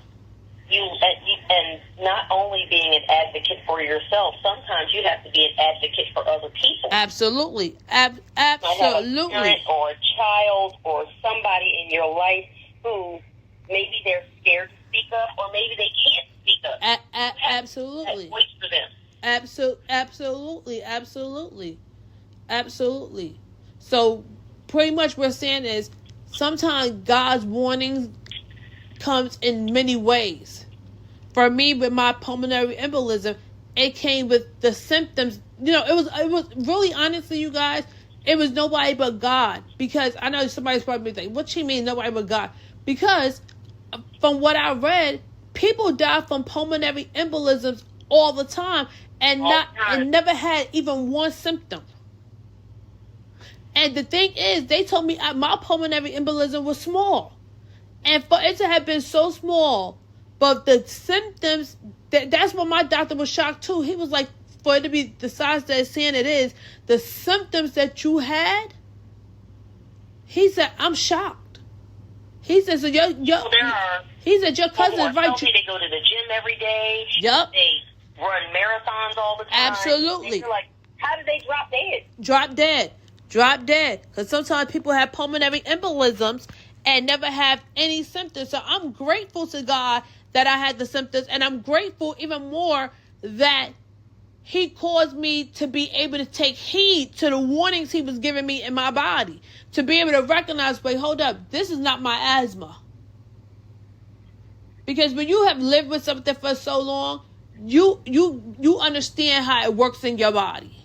And not only being an advocate for yourself, sometimes you have to be an advocate for other people. Absolutely. Absolutely. A parent or a child or somebody in your life who maybe they're scared to speak up or maybe they can't speak up. Absolutely. Voice for them. Absolutely. So pretty much what we're saying is sometimes God's warnings comes in many ways. For me, with my pulmonary embolism, it came with the symptoms. It was really, honestly, you guys, it was nobody but God. Because I know somebody's probably thinking, what she mean nobody but God? Because from what I read, people die from pulmonary embolisms all the time and never had even one symptom. And the thing is, they told me my pulmonary embolism was small. And for it to have been so small, but the symptoms, that's what my doctor was shocked too. He was like, for it to be the size that it's saying it is, the symptoms that you had, he said, I'm shocked. He said, so your So there are he said your people who cousin are right. healthy, they go to the gym every day. Yup. They run marathons all the time. Absolutely. And you're like, how did they drop dead? Drop dead. Because sometimes people have pulmonary embolisms and never have any symptoms. So I'm grateful to God that I had the symptoms, and I'm grateful even more that he caused me to be able to take heed to the warnings he was giving me in my body. To be able to recognize, wait, hold up, this is not my asthma. Because when you have lived with something for so long, you understand how it works in your body.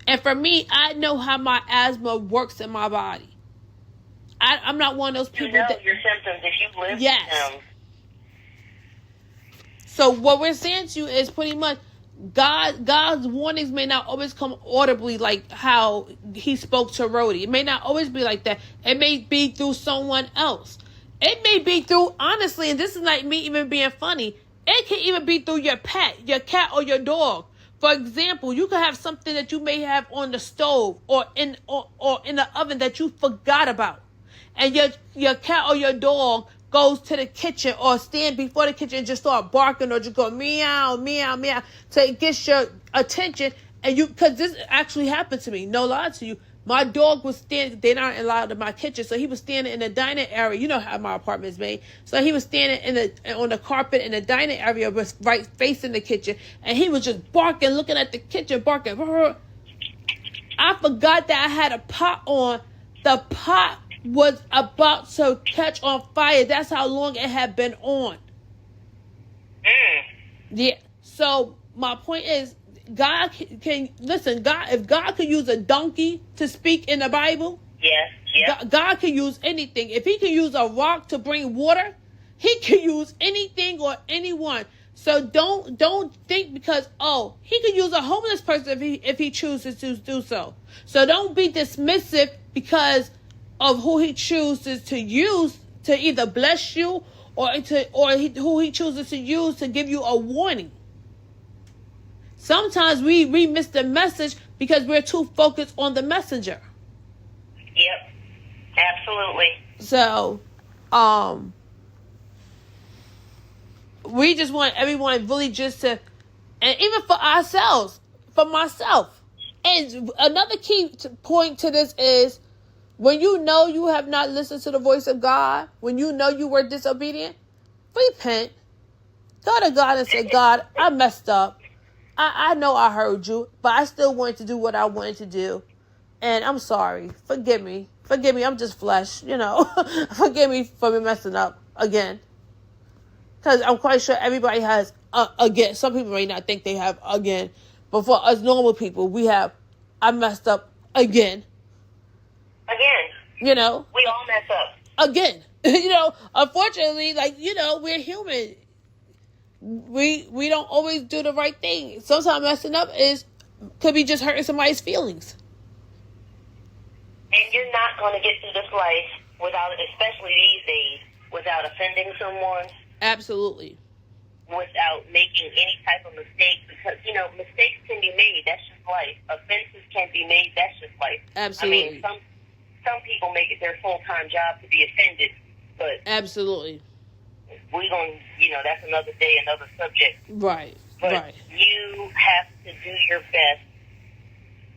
And for me, I know how my asthma works in my body. I'm not one of those people that your symptoms if you live with them. So what we're saying to you is pretty much God's warnings may not always come audibly like how he spoke to Rhodey. It may not always be like that. It may be through someone else. It may be through, honestly, and this is not me even being funny, it can even be through your pet, your cat, or your dog. For example, you could have something that you may have on the stove or in the oven that you forgot about. And your cat or your dog goes to the kitchen or stand before the kitchen and just start barking or just go meow, meow, meow to get your attention. And because this actually happened to me, no lie to you. My dog was standing, they're not allowed in my kitchen, so he was standing in the dining area. You know how my apartment is made. So he was standing on the carpet in the dining area, was right facing the kitchen, and he was just barking, looking at the kitchen, barking. I forgot that I had a pot on. The pot was about to catch on fire. That's how long it had been on. Yeah. So my point is, God can listen. If God could use a donkey to speak in the Bible, God can use anything. If he can use a rock to bring water, he can use anything or anyone. So don't think because he could use a homeless person if he chooses to do so. So don't be dismissive because of who he chooses to use to either bless you who he chooses to use to give you a warning. Sometimes we miss the message because we're too focused on the messenger. Yep, absolutely. So, we just want everyone really just to, and even for ourselves, for myself. And another key point to this is, when you know you have not listened to the voice of God, when you know you were disobedient, repent. Go to God and say, God, I messed up. I know I heard you, but I still wanted to do what I wanted to do. And I'm sorry. Forgive me. I'm just flesh, Forgive me for me messing up again. Because I'm quite sure everybody has, again. Some people may not think they have again. But for us normal people, we have, I messed up again. We all mess up. Again. Unfortunately, we're human. We don't always do the right thing. Sometimes messing up could be just hurting somebody's feelings. And you're not going to get through this life without, especially these days, without offending someone. Absolutely. Without making any type of mistake, because mistakes can be made. That's just life. Offenses can be made. That's just life. Absolutely. I mean, some people make it their full-time job to be offended, but absolutely. We're going, that's another day, another subject. Right. But right. You have to do your best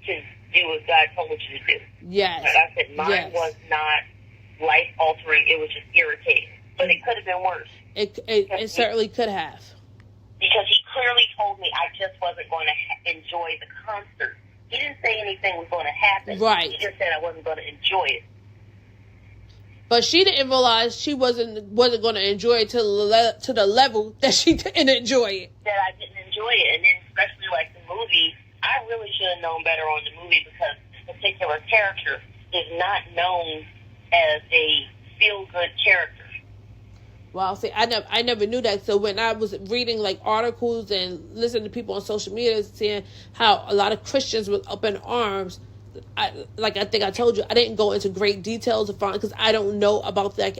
to do what God told you to do. Yes. Like I said, mine was not life-altering. It was just irritating. But it could have been worse. It certainly could have. Because he clearly told me I just wasn't going to enjoy the concert. He didn't say anything was going to happen. Right. He just said I wasn't going to enjoy it. But she didn't realize she wasn't going to enjoy it to the level that she didn't enjoy it. That I didn't enjoy it. And then especially like the movie, I really should have known better on the movie because this particular character is not known as a feel-good character. Well, see, I never knew that. So when I was reading like articles and listening to people on social media saying how a lot of Christians were up in arms, I think I told you, I didn't go into great details because I don't know about that.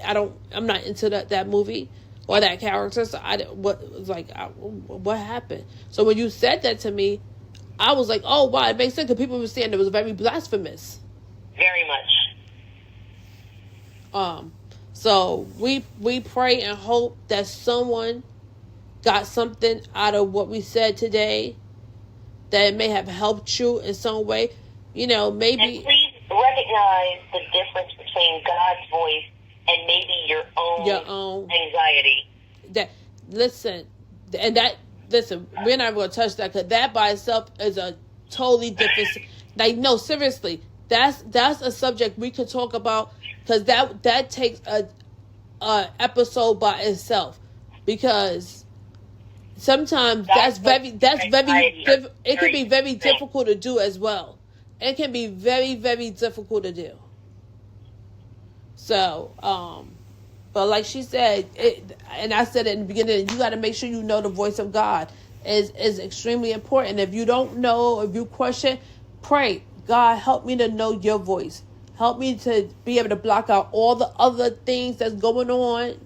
I'm not into that movie or that character. So what happened? So when you said that to me, I was like, oh wow, it makes sense because people were saying it was very blasphemous. Very much. So we pray and hope that someone got something out of what we said today, that it may have helped you in some way. Maybe. And please recognize the difference between God's voice and maybe your own anxiety. Listen, we're not going to touch that, because that by itself is a totally different. Like, no, seriously, that's a subject we could talk about, because that takes a episode by itself, because sometimes it can be very difficult to do as well. It can be very, very difficult to do. So, but like she said, and I said it in the beginning, you got to make sure you know the voice of God is extremely important. If you don't know, if you question, pray, God, help me to know your voice. Help me to be able to block out all the other things that's going on,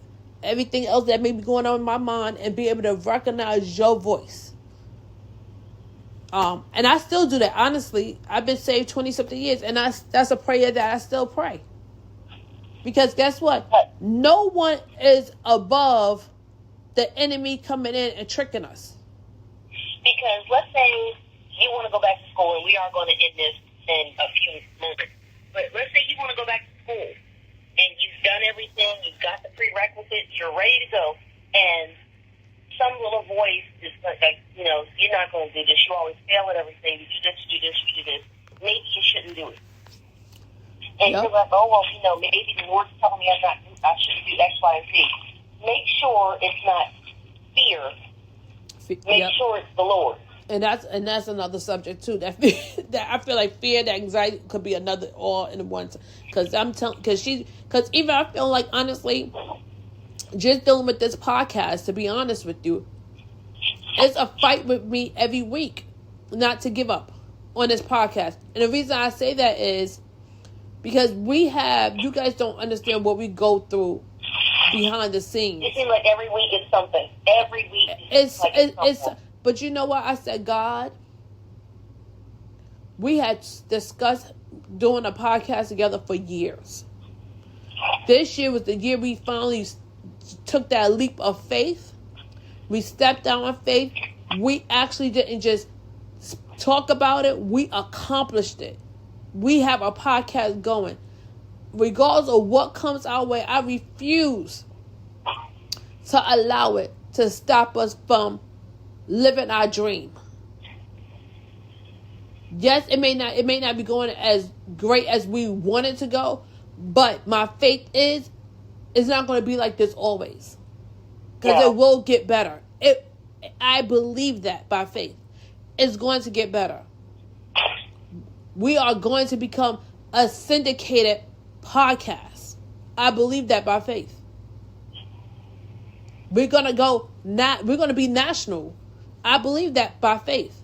everything else that may be going on in my mind, and be able to recognize your voice. And I still do that. Honestly, I've been saved 20-something years, and that's a prayer that I still pray. Because guess what? No one is above the enemy coming in and tricking us. Because let's say you want to go back to school, and we are going to end this in a few moments. But let's say you want to go back to school, and you've done everything, you've got the prerequisites, you're ready to go, and some little voice is like, you're not going to do this, you always fail at everything, you do this, you do this, you do this. Maybe you shouldn't do it. And you're like, oh, well, maybe the Lord's telling me I shouldn't do X, Y, and Z. Make sure it's not fear. Make sure it's the Lord. And that's another subject too. That I feel like fear, that anxiety could be another all in one. Because even I feel like, honestly, just dealing with this podcast, to be honest with you, it's a fight with me every week not to give up on this podcast. And the reason I say that is because you guys don't understand what we go through behind the scenes. It seems like every week is something. Every week it's but you know what? I said, God, we had discussed doing a podcast together for years. This year was the year we finally took that leap of faith. We stepped out on faith. We actually didn't just talk about it. We accomplished it. We have a podcast going. Regardless of what comes our way, I refuse to allow it to stop us from living our dream. Yes, it may not be going as great as we want it to go, but my faith is it's not going to be like this always, because it will get better. I believe that by faith. It's going to get better. We are going to become a syndicated podcast. I believe that by faith. We're going to be national. I believe that by faith.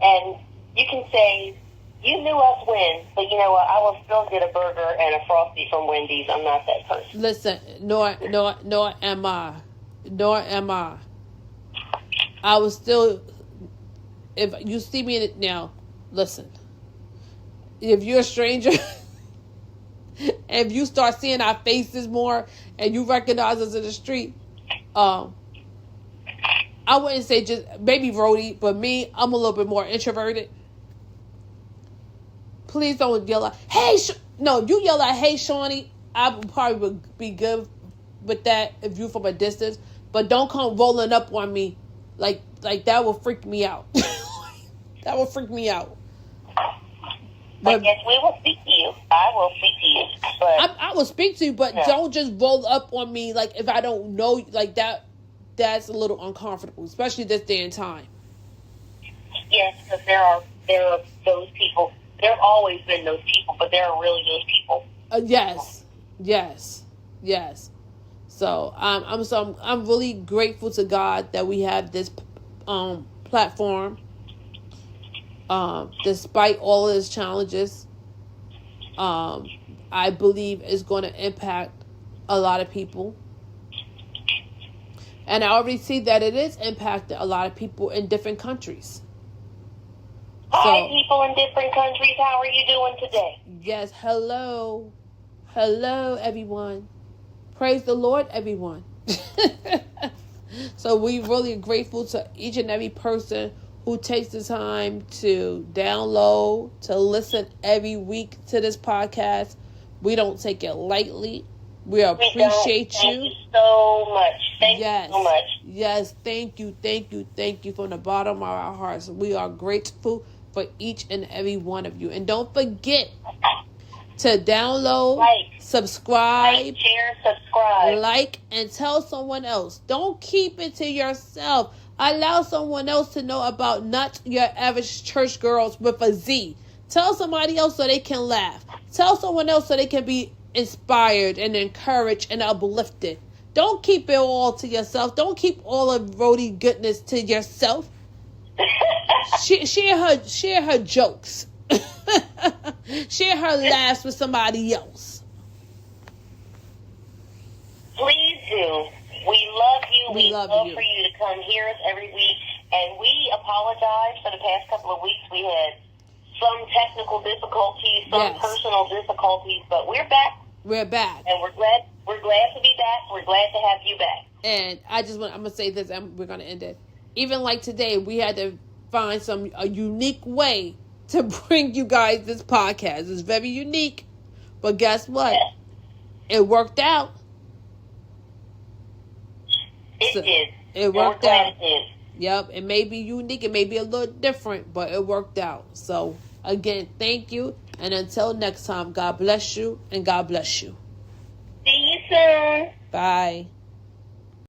And you can say, you knew us when, but you know what? I will still get a burger and a Frosty from Wendy's. I'm not that person. Listen, nor am I. I will still, if you see me in it now, listen. If you're a stranger, if you start seeing our faces more and you recognize us in the street, I wouldn't say just maybe Rhodey, but me, I'm a little bit more introverted. Please don't yell out, hey, no, you yell out, hey, Shawnee. I probably would be good with that if you from a distance, but don't come rolling up on me like that will freak me out. That will freak me out. But yes, we will speak to you. I will speak to you. But I will speak to you, but don't just roll up on me like if I don't know like that. That's a little uncomfortable, especially this day and time. Yes, because there are those people. There have always been those people, but there are really those people. Yes. So I'm really grateful to God that we have this platform. Despite all of its challenges, I believe it's going to impact a lot of people. And I already see that it is impacting a lot of people in different countries. Hi, people in different countries. How are you doing today? Yes, hello. Hello, everyone. Praise the Lord, everyone. So we really grateful to each and every person who takes the time to download, to listen every week to this podcast. We don't take it lightly. We appreciate you. Thank you so much. Thank you so much. Yes, thank you from the bottom of our hearts. We are grateful for each and every one of you. And don't forget to download, subscribe, share, subscribe, like, and tell someone else. Don't keep it to yourself. Allow someone else to know about Not Your Average Church Girls with a Z. Tell somebody else so they can laugh. Tell someone else so they can be inspired and encouraged and uplifted. Don't keep it all to yourself. Don't keep all of Rhodey goodness to yourself. Share her jokes. Share her laughs with somebody else. Please do. We love you. We love you. For you to come hear us every week. And we apologize for the past couple of weeks. We had some technical difficulties, some personal difficulties, but we're back. We're back. And we're glad to be back. We're glad to have you back. And I'm going to say this, and we're going to end it. Even like today, we had to find a unique way to bring you guys this podcast. It's very unique. But guess what? Yes. It worked out. It did. It worked out. It did. Yep. It may be unique. It may be a little different, but it worked out. So, again, thank you. And until next time, God bless you and God bless you. See you soon. Bye.